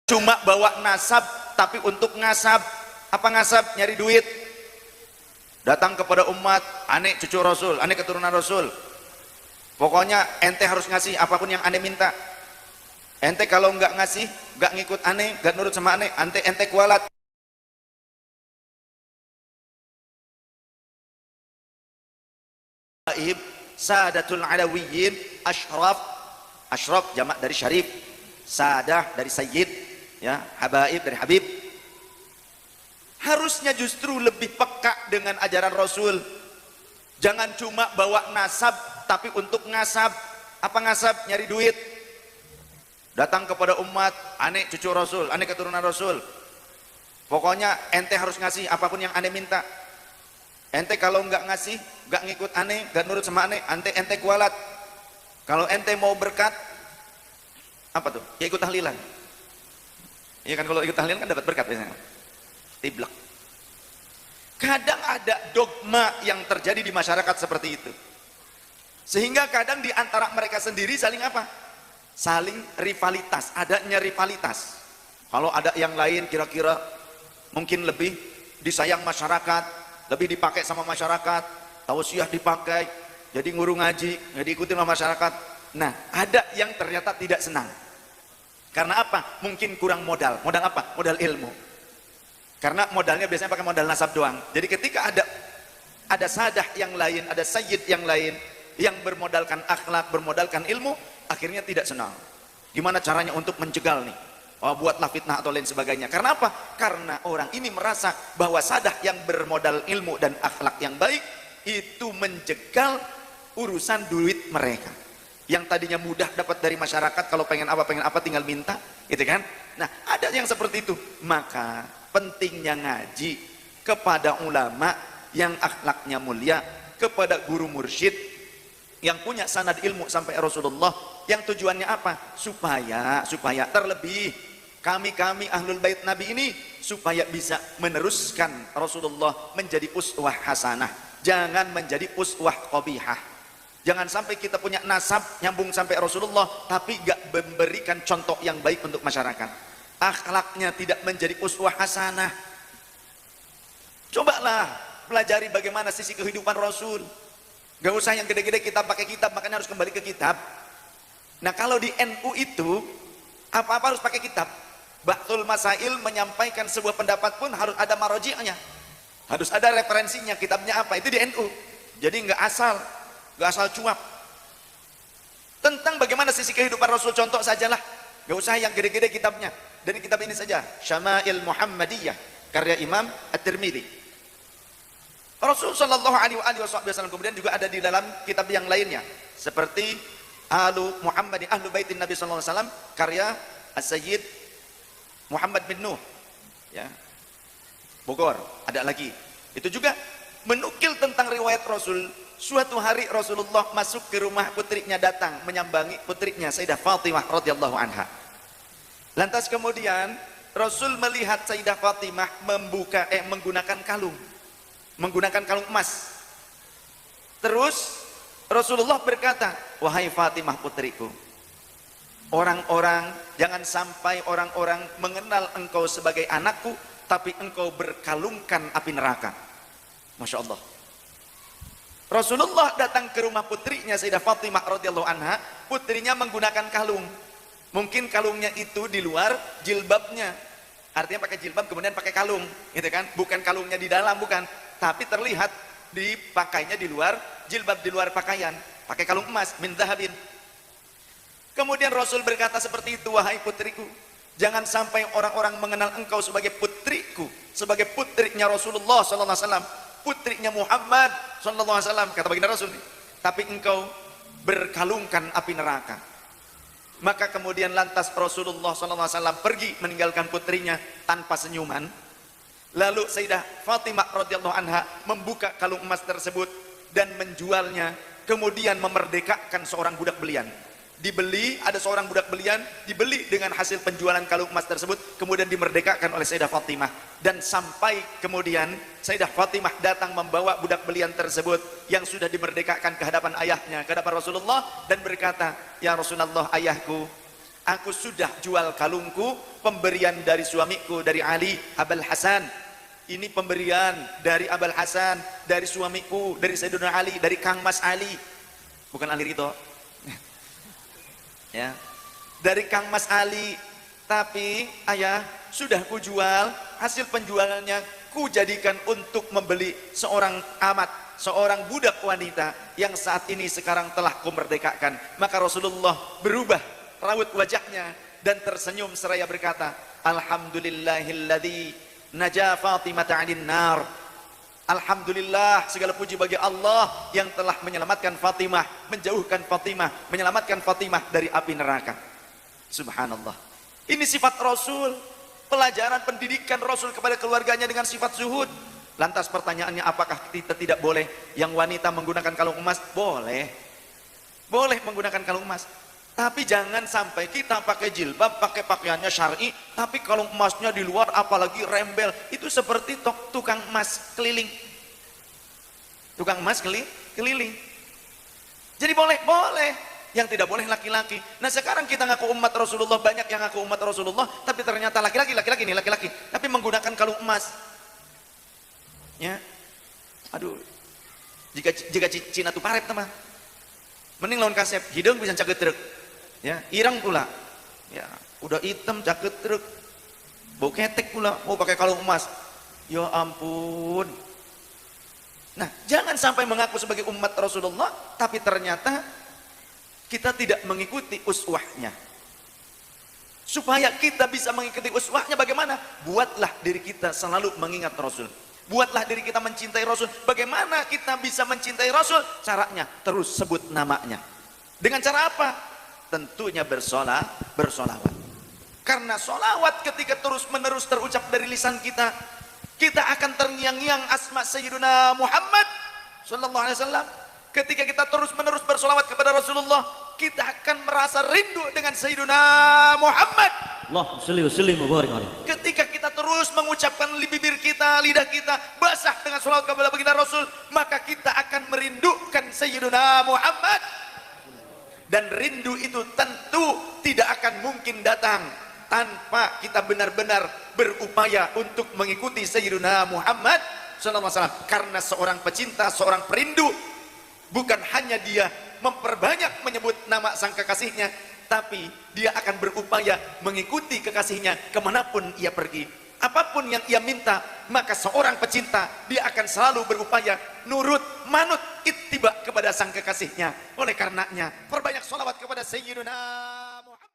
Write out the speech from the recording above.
cuma bawa nasab tapi untuk ngasab. Apa ngasab? Nyari duit. Datang kepada umat, ane cucu Rasul, ane keturunan Rasul, pokoknya ente harus ngasih apapun yang ane minta. Ente kalau nggak ngasih, nggak ngikut ane, nggak nurut sama ane, ente kualat. Sadatul Alawiyyin, ashraf jamak dari syarif, sadah dari sayyid, ya, habaib dari habib. Harusnya justru lebih peka dengan ajaran Rasul. Jangan cuma bawa nasab tapi untuk ngasab. Apa ngasab? Nyari duit. Datang kepada umat, ane cucu Rasul, ane keturunan Rasul, pokoknya ente harus ngasih apapun yang ane minta. Ente kalau nggak ngasih, nggak ngikut ane, nggak nurut sama ane, ente kualat. Kalau ente mau berkat, apa tuh? Ya ikut tahlilan. Iya kan, kalau ikut tahlilan kan dapat berkat biasanya. Tiblak. Kadang ada dogma yang terjadi di masyarakat seperti itu, sehingga kadang di antara mereka sendiri saling apa? Saling rivalitas, adanya rivalitas. Kalau ada yang lain kira-kira mungkin lebih disayang masyarakat, lebih dipakai sama masyarakat, tausiah dipakai, jadi ngurung ngaji, jadi ikutin sama masyarakat. Nah, ada yang ternyata tidak senang. Karena apa? Mungkin kurang modal. Modal apa? Modal ilmu. Karena modalnya biasanya pakai modal nasab doang. Jadi ketika ada sadah yang lain, ada sayyid yang lain yang bermodalkan akhlak, bermodalkan ilmu, akhirnya tidak senang. Gimana caranya untuk menjegal nih? Oh, buatlah fitnah atau lain sebagainya. Karena apa? Karena orang ini merasa bahwa sadah yang bermodal ilmu dan akhlak yang baik itu menjegal urusan duit mereka. Yang tadinya mudah dapat dari masyarakat, kalau pengen apa tinggal minta, gitu kan? Nah, ada yang seperti itu. Maka pentingnya ngaji kepada ulama yang akhlaknya mulia, kepada guru mursyid yang punya sanad ilmu sampai Rasulullah, yang tujuannya apa? Supaya terlebih kami ahlul bait Nabi ini supaya bisa meneruskan Rasulullah menjadi uswah hasanah, jangan menjadi uswah qabihah. Jangan sampai kita punya nasab nyambung sampai Rasulullah tapi gak memberikan contoh yang baik untuk masyarakat, akhlaknya tidak menjadi uswah hasanah. Cobalah pelajari bagaimana sisi kehidupan Rasul. Gak usah yang gede-gede kita pakai kitab, makanya harus kembali ke kitab. Nah, kalau di NU itu apa-apa harus pakai kitab. Ba'tul Masail menyampaikan sebuah pendapat pun harus ada maroji'nya, harus ada referensinya, kitabnya apa, itu di NU. Jadi nggak asal cuap. Tentang bagaimana sisi kehidupan Rasul, contoh sajalah, gak usah yang gede-gede kitabnya. Dari kitab ini saja, Syama'il Muhammadiyah karya Imam At-Tirmidzi. Rasul sallallahu alaihi wasallam kemudian juga ada di dalam kitab yang lainnya seperti Ahlu Muhammadin, Ahlu Baitin Nabi sallallahu alaihi wasallam karya As-Sayyid Muhammad bin Nuh, ya, Bogor. Ada lagi, itu juga menukil tentang riwayat Rasul. Suatu hari Rasulullah masuk ke rumah putrinya, datang menyambangi putrinya Sayyidah Fatimah radhiyallahu anha. Lantas kemudian Rasul melihat Sayyidah Fatimah menggunakan kalung emas. Terus Rasulullah berkata, wahai Fatimah putriku, jangan sampai orang-orang mengenal engkau sebagai anakku, tapi engkau berkalungkan api neraka. Masya Allah. Rasulullah datang ke rumah putrinya Sayyidah Fatimah radhiyallahu anha, putrinya menggunakan kalung. Mungkin kalungnya itu di luar jilbabnya, artinya pakai jilbab kemudian pakai kalung, gitu kan? Bukan kalungnya di dalam, bukan, tapi terlihat dipakainya di luar jilbab, di luar pakaian, pakai kalung emas min dhahabin. Kemudian Rasul berkata seperti itu, wahai putriku, jangan sampai orang-orang mengenal engkau sebagai putriku, sebagai putrinya Rasulullah sallallahu alaihi wasallam, putrinya Muhammad sallallahu alaihi wasallam, kata baginda Rasul, tapi engkau berkalungkan api neraka. Maka kemudian lantas Rasulullah sallallahu alaihi wasallam pergi meninggalkan putrinya tanpa senyuman. Lalu Sayyidah Fatimah radhiyallahu anha membuka kalung emas tersebut dan menjualnya, kemudian memerdekakan seorang budak belian. Ada seorang budak belian dibeli dengan hasil penjualan kalung emas tersebut, kemudian dimerdekakan oleh Sayyidah Fatimah. Dan sampai kemudian Sayyidah Fatimah datang membawa budak belian tersebut yang sudah dimerdekakan ke hadapan ayahnya, ke hadapan Rasulullah, dan berkata, ya Rasulullah, ayahku, aku sudah jual kalungku, pemberian dari suamiku, dari Ali Abul Hasan. Ini pemberian dari Abul Hasan, dari suamiku, dari Sayyidina Ali, dari Kang Mas Ali. Bukan Ali Rito. Ya. Dari Kang Mas Ali. Tapi ayah, sudah kujual, hasil penjualannya ku jadikan untuk membeli seorang amat, seorang budak wanita yang saat ini sekarang telah kumerdekakan. Maka Rasulullah berubah raut wajahnya dan tersenyum seraya berkata, Alhamdulillahilladzi naja Fatimah 'anil nar. Alhamdulillah, segala puji bagi Allah yang telah menyelamatkan Fatimah, menjauhkan Fatimah, menyelamatkan Fatimah dari api neraka. Subhanallah. Ini sifat Rasul, pelajaran pendidikan Rasul kepada keluarganya dengan sifat zuhud. Lantas pertanyaannya, apakah kita tidak boleh yang wanita menggunakan kalung emas? Boleh. Boleh menggunakan kalung emas. Tapi jangan sampai kita pakai jilbab, pakai pakaiannya syar'i, tapi kalau emasnya di luar apalagi rembel. Itu seperti tukang emas keliling. Tukang emas keliling. Jadi boleh. Yang tidak boleh laki-laki. Nah sekarang kita ngaku umat Rasulullah, banyak yang ngaku umat Rasulullah, tapi ternyata laki-laki, tapi menggunakan kalung emas. Ya, aduh. Jika Cina tuh parep teman. Mending lawan kasep, hidung bisa caget truk. Ya, irang pula. Ya, udah hitam caket truk. Bau ketek pula, mau pakai kalung emas. Ya ampun. Nah, jangan sampai mengaku sebagai umat Rasulullah tapi ternyata kita tidak mengikuti uswahnya. Supaya kita bisa mengikuti uswahnya bagaimana? Buatlah diri kita selalu mengingat Rasul. Buatlah diri kita mencintai Rasul. Bagaimana kita bisa mencintai Rasul? Caranya terus sebut namanya. Dengan cara apa? Tentunya bersolawat. Karena solawat ketika terus menerus terucap dari lisan kita, kita akan terngiang-ngiang asma Sayyidina Muhammad sallallahu alaihi wasallam. Ketika kita terus menerus bersolawat kepada Rasulullah, kita akan merasa rindu dengan Sayyidina Muhammad. Allahumma shalli wa sallim wa barik alaihi. Ketika kita terus mengucapkan bibir kita, lidah kita basah dengan salawat kepada baginda Rasul, maka kita akan merindukan Sayyidina Muhammad. Dan rindu itu tentu tidak akan mungkin datang tanpa kita benar-benar berupaya untuk mengikuti Sayyidina Muhammad sallallahu alaihi wasallam. Karena seorang pecinta, seorang perindu, bukan hanya dia memperbanyak menyebut nama sang kekasihnya, tapi dia akan berupaya mengikuti kekasihnya kemanapun ia pergi. Apapun yang ia minta, maka seorang pecinta dia akan selalu berupaya nurut, manut, ittiba kepada sang kekasihnya. Oleh karenanya, perbanyak sholawat kepada Sayyidina